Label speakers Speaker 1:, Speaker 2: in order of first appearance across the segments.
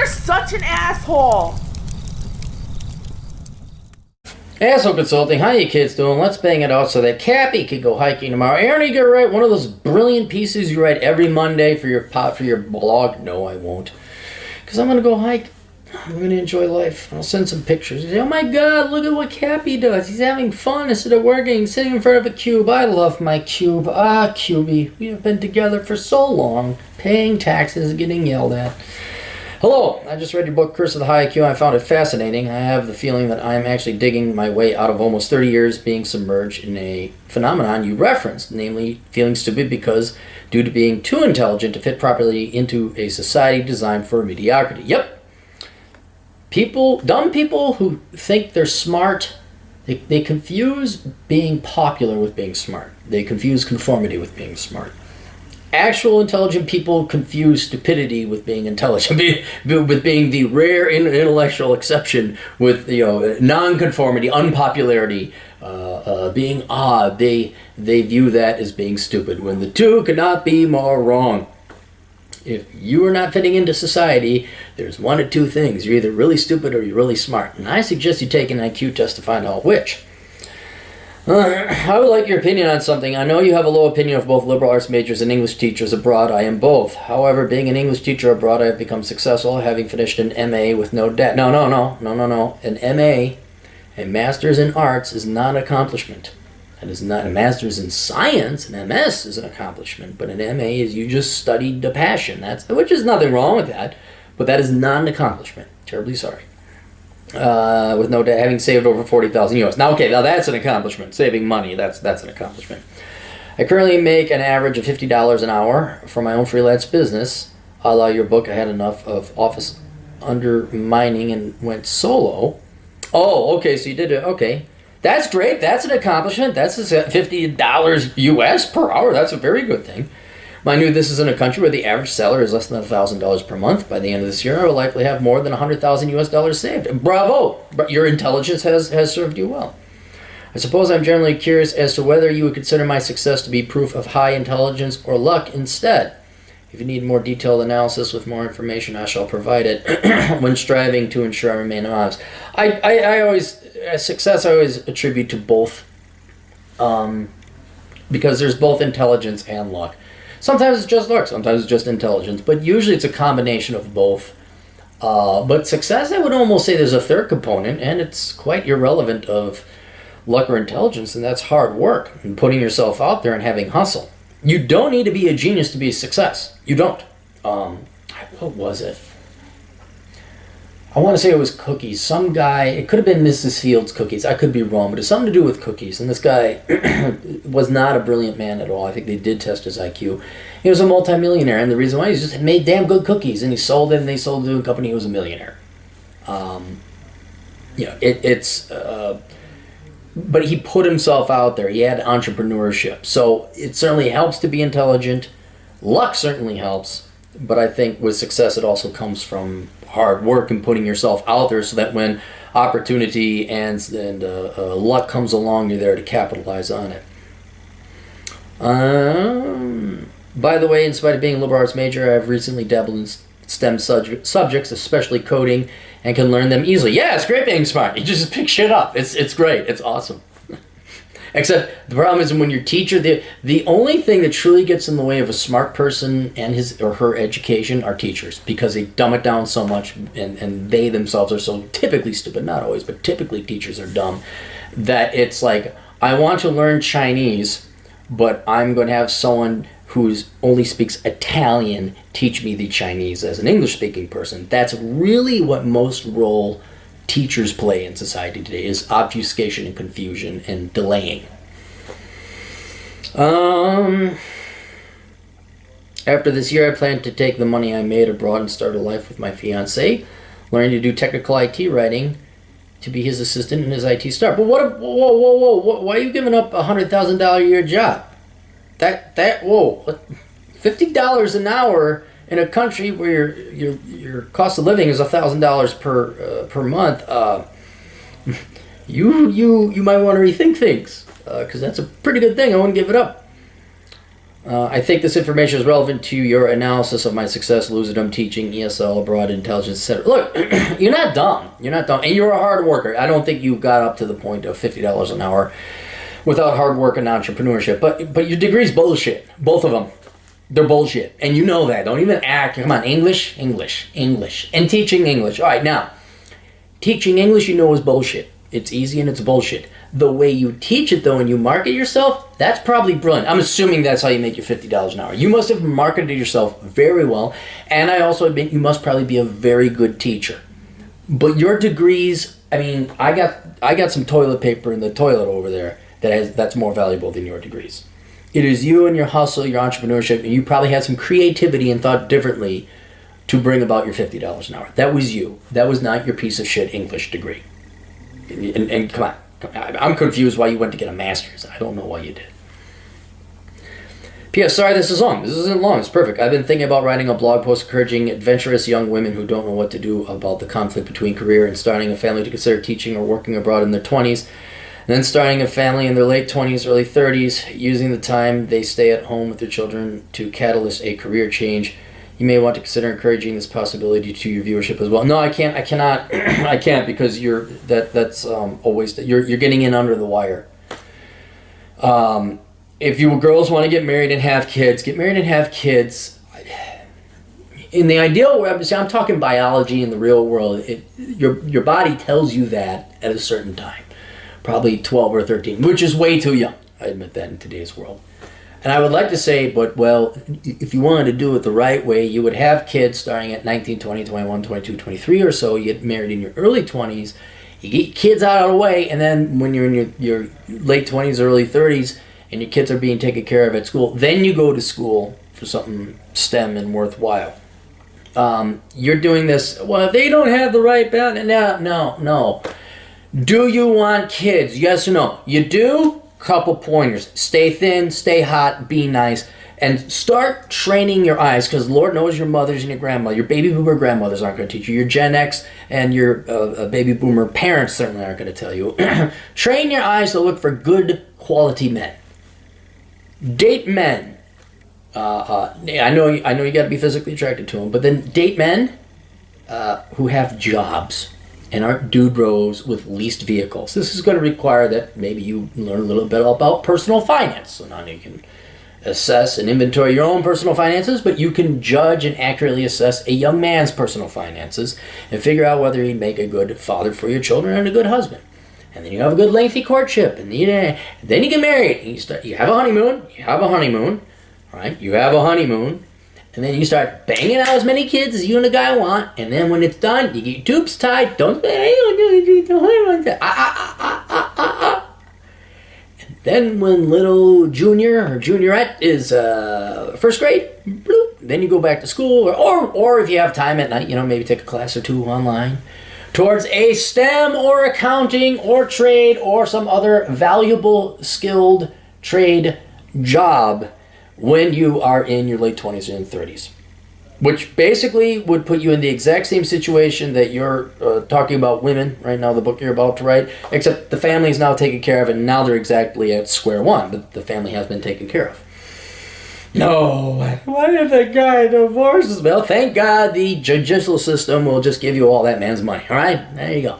Speaker 1: You're such an asshole.
Speaker 2: Asshole Consulting, how you kids doing? Let's bang it out so that Cappy could go hiking tomorrow. Aaron, you gonna write one of those brilliant pieces you write every Monday for your blog? No, I won't. Because I'm gonna go hike. I'm gonna enjoy life. I'll send some pictures. Oh my God, look at what Cappy does. He's having fun instead of working. He's sitting in front of a cube. I love my cube. Ah, Cubie. We have been together for so long, paying taxes and getting yelled at. Hello, I just read your book, Curse of the High IQ. I found it fascinating. I have the feeling that I'm actually digging my way out of almost 30 years being submerged in a phenomenon you referenced, namely feeling stupid because due to being too intelligent to fit properly into a society designed for mediocrity. Yep. Dumb people who think they're smart, they confuse being popular with being smart. They confuse conformity with being smart. Actual intelligent people confuse stupidity with being intelligent, with being the rare intellectual exception with non-conformity, unpopularity, being odd. They view that as being stupid when the two could not be more wrong. If you are not fitting into society, there's one of two things. You're either really stupid or you're really smart. And I suggest you take an IQ test to find out which. I would like your opinion on something. I know you have a low opinion of both liberal arts majors and English teachers abroad. I am both. However, being an English teacher abroad, I have become successful, having finished an MA with no debt. No. An MA, a Master's in Arts, is not an accomplishment. That is not a Master's in Science. An MS is an accomplishment, but an MA is you just studied the passion. Which is nothing wrong with that, but that is not an accomplishment. Terribly sorry. With no debt, having saved over 40,000 US. Now, okay, now that's an accomplishment. Saving money, that's an accomplishment. I currently make an average of $50 an hour for my own freelance business. A la your book, I had enough of office undermining and went solo. Oh, okay, so you did it. Okay. That's great. That's an accomplishment. That's $50 US per hour. That's a very good thing. Mind you, this is in a country where the average salary is less than $1,000 per month. By the end of this year, I will likely have more than 100,000 US dollars saved. Bravo! But your intelligence has served you well. I suppose I'm generally curious as to whether you would consider my success to be proof of high intelligence or luck instead. If you need more detailed analysis with more information, I shall provide it when striving to ensure I remain honest. Success I always attribute to both, because there's both intelligence and luck. Sometimes it's just luck, sometimes it's just intelligence, but usually it's a combination of both. But success, I would almost say there's a third component, and it's quite irrelevant of luck or intelligence, and that's hard work and putting yourself out there and having hustle. You don't need to be a genius to be a success. You don't. What was it? I want to say it was cookies. Some guy, it could have been Mrs. Fields' cookies. I could be wrong, but it's something to do with cookies. And this guy was not a brilliant man at all. I think they did test his IQ. He was a multimillionaire, and the reason why, he just made damn good cookies, and he sold it, and they sold it to a company. He was a millionaire. But he put himself out there. He had entrepreneurship. So it certainly helps to be intelligent. Luck certainly helps. But I think with success, it also comes from hard work and putting yourself out there so that when opportunity and luck comes along, you're there to capitalize on it. By the way, in spite of being a liberal arts major, I've recently dabbled in STEM subjects, especially coding, and can learn them easily. Yeah, it's great being smart. You just pick shit up. It's great. It's awesome. Except the problem is when your teacher, the only thing that truly gets in the way of a smart person and his or her education are teachers, because they dumb it down so much, and they themselves are so typically stupid, not always, but typically teachers are dumb, that it's like, I want to learn Chinese, but I'm going to have someone who only speaks Italian teach me the Chinese as an English-speaking person. That's really what most role teachers play in society today, is obfuscation and confusion and delaying. After this year, I plan to take the money I made abroad and start a life with my fiancé, learning to do technical IT writing, to be his assistant in his IT startup. But whoa, why are you giving up a $100,000 a year job? $50 an hour in a country where your cost of living is $1,000 per month, you might want to rethink things, because that's a pretty good thing. I wouldn't give it up. I think this information is relevant to your analysis of my success, loserdom, teaching, ESL, abroad, intelligence, etc. Look, you're not dumb. You're not dumb. And you're a hard worker. I don't think you got up to the point of $50 an hour without hard work and entrepreneurship. But your degree's bullshit. Both of them. They're bullshit. And you know that. Don't even act. Come on, English. And teaching English. All right, now, teaching English you know is bullshit. It's easy and it's bullshit. The way you teach it, though, and you market yourself, that's probably brilliant. I'm assuming that's how you make your $50 an hour. You must have marketed yourself very well, and I also admit you must probably be a very good teacher. But your degrees, I mean, I got some toilet paper in the toilet over there that's more valuable than your degrees. It is you and your hustle, your entrepreneurship, and you probably had some creativity and thought differently to bring about your $50 an hour. That was you. That was not your piece of shit English degree. And come on. I'm confused why you went to get a master's. I don't know why you did. P.S. Sorry this is long. This isn't long. It's perfect. I've been thinking about writing a blog post encouraging adventurous young women who don't know what to do about the conflict between career and starting a family to consider teaching or working abroad in their 20s, and then starting a family in their late 20s, early 30s, using the time they stay at home with their children to catalyst a career change. You may want to consider encouraging this possibility to your viewership as well. No, I can't. I cannot. I can't because that's always you're getting in under the wire. If you girls want to get married and have kids, get married and have kids. In the ideal world, I'm talking biology in the real world. Your body tells you that at a certain time, probably 12 or 13, which is way too young. I admit that in today's world. And I would like to say, but well, if you wanted to do it the right way, you would have kids starting at 19, 20, 21, 22, 23 or so. You get married in your early 20s. You get your kids out of the way, and then when you're in your late 20s, early 30s, and your kids are being taken care of at school, then you go to school for something STEM and worthwhile. You're doing this, well, they don't have the right balance. No. Do you want kids? Yes or no? You do? Couple pointers. Stay thin, stay hot, be nice, and start training your eyes, because Lord knows your mothers and your grandmother, your baby boomer grandmothers aren't going to teach you. Your Gen X and your baby boomer parents certainly aren't going to tell you. Train your eyes to look for good quality men. Date men. I know you got to be physically attracted to them, but then date men who have jobs and aren't dude bros with leased vehicles. This is going to require that maybe you learn a little bit about personal finance. So now you can assess and inventory your own personal finances, but you can judge and accurately assess a young man's personal finances and figure out whether he'd make a good father for your children and a good husband. And then you have a good lengthy courtship, and then you get married. And you have a honeymoon. Right? You have a honeymoon. And then you start banging out as many kids as you and the guy want. And then when it's done, you get your tubes tied. And then when little junior or juniorette is first grade, bloop, then you go back to school. Or if you have time at night, maybe take a class or two online towards a STEM or accounting or trade or some other valuable skilled trade job when you are in your late 20s and 30s, which basically would put you in the exact same situation that you're talking about women right now, the book you're about to write, except the family is now taken care of, and now they're exactly at square one, but the family has been taken care of. No, what if the guy divorces? Well, thank God the judicial system will just give you all that man's money, all right? There you go.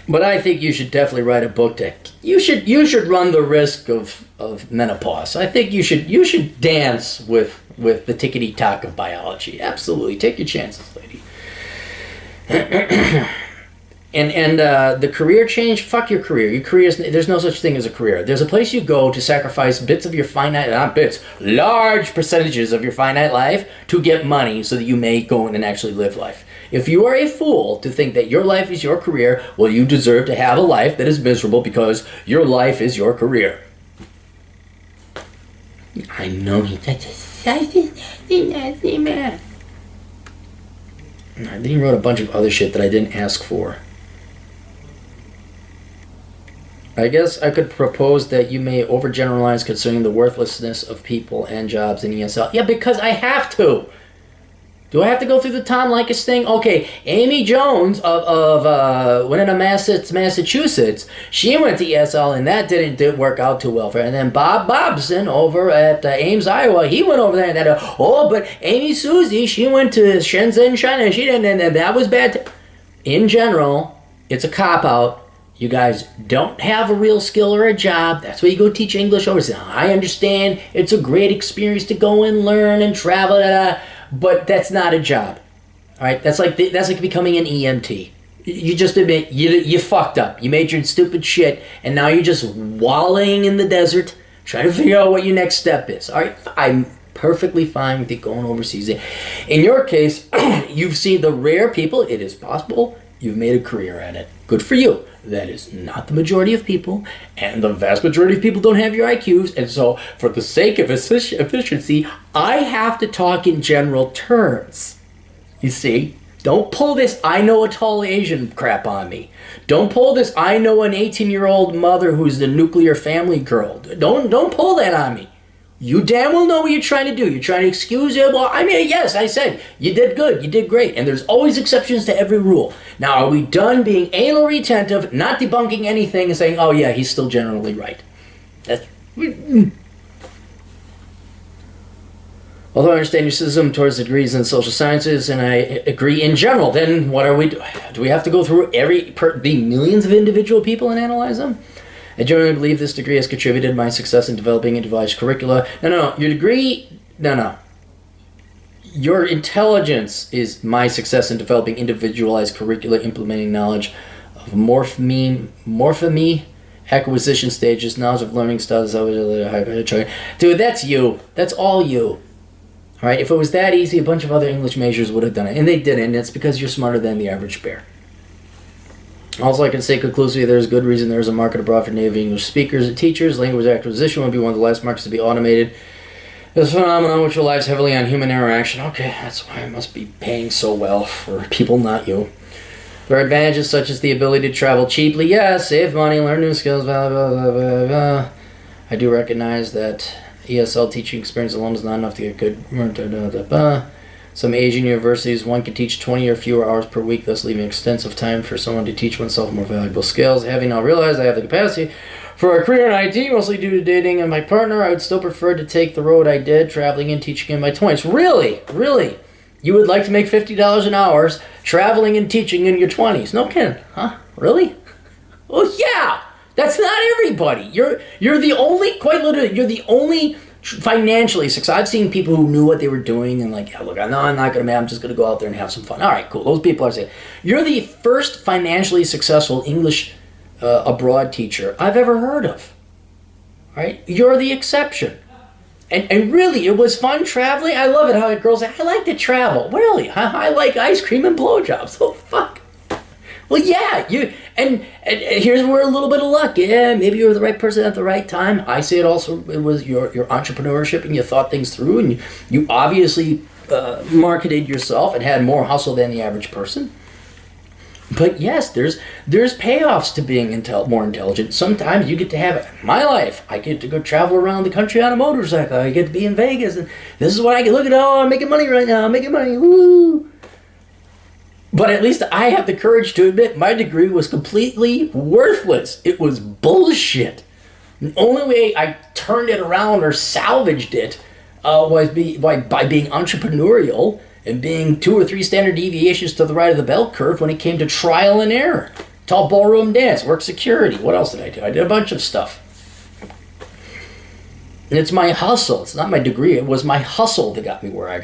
Speaker 2: But I think you should definitely write a book you should run the risk of menopause. I think you should dance with the tickety-tock of biology. Absolutely. Take your chances, lady. And the career change, fuck your career. Your career there's no such thing as a career. There's a place you go to sacrifice bits of your large percentages of your finite life to get money so that you may go in and actually live life. If you are a fool to think that your life is your career, well, you deserve to have a life that is miserable because your life is your career. I know he's such a nasty man. And then he wrote a bunch of other shit that I didn't ask for. I guess I could propose that you may overgeneralize concerning the worthlessness of people and jobs in ESL. Yeah, because I have to. Do I have to go through the Tom Likas thing? Okay, Amy Jones of Winona, Massachusetts, she went to ESL and that didn't work out too well for her. And then Bob Bobson over at Ames, Iowa, he went over there and that. But Amy Susie, she went to Shenzhen, China. She didn't, and that was bad. In general, it's a cop out. You guys don't have a real skill or a job. That's why you go teach English overseas. I understand it's a great experience to go and learn and travel, but that's not a job. All right, that's like becoming an EMT. You just admit you fucked up. You made your stupid shit, and now you're just wallowing in the desert trying to figure out what your next step is. All right, I'm perfectly fine with you going overseas. In your case, you've seen the rare people. It is possible you've made a career at it. Good for you. That is not the majority of people, and the vast majority of people don't have your IQs, and so for the sake of efficiency, I have to talk in general terms. You see? Don't pull this I know a tall Asian crap on me. Don't pull this I know an 18-year-old mother who's the nuclear family girl. Don't pull that on me. You damn well know what you're trying to do. You're trying to excuse it. Well, I mean, yes, I said, you did good. You did great. And there's always exceptions to every rule. Now, are we done being anal retentive, not debunking anything, and saying, oh, yeah, he's still generally right? That's... Although I understand your cynicism towards degrees in social sciences, and I agree in general, then what are we doing? Do we have to go through the millions of individual people and analyze them? I generally believe this degree has contributed to my success in developing individualized curricula. No. Your degree, no. Your intelligence is my success in developing individualized curricula, implementing knowledge of morpheme, acquisition stages, knowledge of learning styles. Dude, that's you. That's all you. All right. If it was that easy, a bunch of other English majors would have done it, and they didn't. And it's because you're smarter than the average bear. Also, I can say conclusively there's good reason there's a market abroad for native English speakers and teachers. Language acquisition will be one of the last markets to be automated. This phenomenon, which relies heavily on human interaction. Okay, that's why I must be paying so well for people, not you. There are advantages such as the ability to travel cheaply. Yes, save money, learn new skills, blah, blah, blah, blah, blah. I do recognize that ESL teaching experience alone is not enough to get good. Some Asian universities, one can teach 20 or fewer hours per week, thus leaving extensive time for someone to teach oneself more valuable skills. Having now realized I have the capacity for a career in IT, mostly due to dating and my partner, I would still prefer to take the road I did, traveling and teaching in my 20s. Really? Really? You would like to make $50 an hour traveling and teaching in your 20s? No kidding. Huh? Really? Oh, yeah! That's not everybody. You're the only, quite literally, you're the only financially successful. I've seen people who knew what they were doing and like, yeah, look, I'm not going to, I'm just going to go out there and have some fun. All right, cool. Those people are saying, you're the first financially successful English abroad teacher I've ever heard of. All right? You're the exception. And really, it was fun traveling. I love it how girls say, I like to travel. Really? I like ice cream and blowjobs. Oh, fuck. Well, yeah, and here's where a little bit of luck. Yeah, maybe you were the right person at the right time. I say it also, it was your entrepreneurship, and you thought things through, and you obviously marketed yourself and had more hustle than the average person. But yes, there's payoffs to being more intelligent. Sometimes you get to have it. In my life, I get to go travel around the country on a motorcycle. I get to be in Vegas, and this is what I get. Look at, oh, I'm making money right now. I'm making money. Woo! But at least I have the courage to admit my degree was completely worthless. It was bullshit. The only way I turned it around or salvaged it was by being entrepreneurial and being 2 or 3 standard deviations to the right of the bell curve when it came to trial and error. Tall ballroom dance, work security. What else did I do? I did a bunch of stuff. And it's my hustle. It's not my degree. It was my hustle that got me where I got.